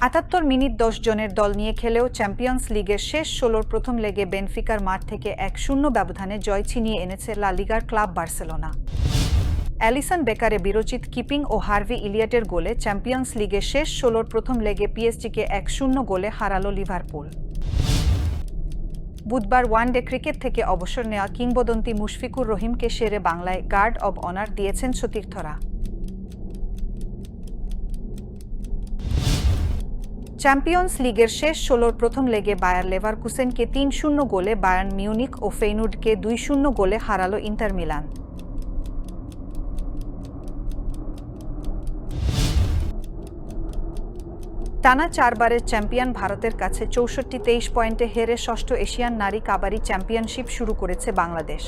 ৭৮ minute ১০ জনের দল নিয়ে খেলেও চ্যাম্পিয়ন্স লিগের শেষ ১৬র প্রথম লেগে বেনফিকার মাঠ থেকে ১-০ ব্যবধানে জয় ছিনিয়ে এনেছে লা লিগার ক্লাব বার্সেলোনা। অ্যালিসন বেকারে বিরচিত কিপিং ও হার্ভি ইলিয়টের গোলে চ্যাম্পিয়ন্স লিগের শেষ ১৬র প্রথম লেগে পিএসজিকে ১-০ গোলে হারাল লিভারপুল। বুধবার ওয়ানডে ক্রিকেট থেকে অবসর নেওয়া কিংবদন্তি মুশফিকুর রহিমকে শেরে বাংলায় গার্ড অব অনার দিয়েছেন সতীর্থরা। চ্যাম্পিয়ন্স লিগের শেষ ১৬র প্রথম লেগে বায়ার লেভারকুসেনকে ৩-০ গোলে, বায়ার্ন মিউনিখ ও ফেইনুর্ডকে ২-০ গোলে হারাল ইন্টার মিলান। টানা ৪বারের চ্যাম্পিয়ন ভারতের কাছে ৬৪-২৩ পয়েন্টে হেরে ষষ্ঠ এশিয়ান নারী কাবাডি চ্যাম্পিয়নশিপ শুরু করেছে বাংলাদেশ।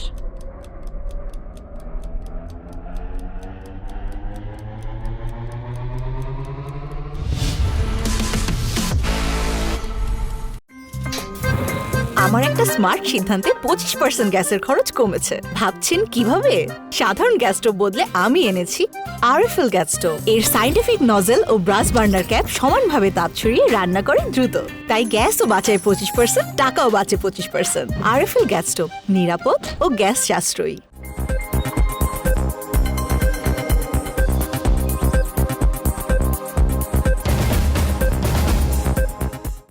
আমার একটা স্মার্ট সিদ্ধান্তে 25% গ্যাসের খরচ কমেছে। ভাবছেন কিভাবে? সাধারণ গ্যাস স্টোভ বদলে আমি এনেছি আরএফএল গ্যাস স্টোভ। এর সাইন্টিফিক নজল ও ব্রাস বার্নার ক্যাপ সমানভাবে তাপ ছড়িয়ে রান্না করে দ্রুত, তাই গ্যাসও বাঁচায় 25%, টাকাও বাঁচে 25%। আরএফএল গ্যাস স্টোভ নিরাপদ ও গ্যাস সাশ্রয়ী।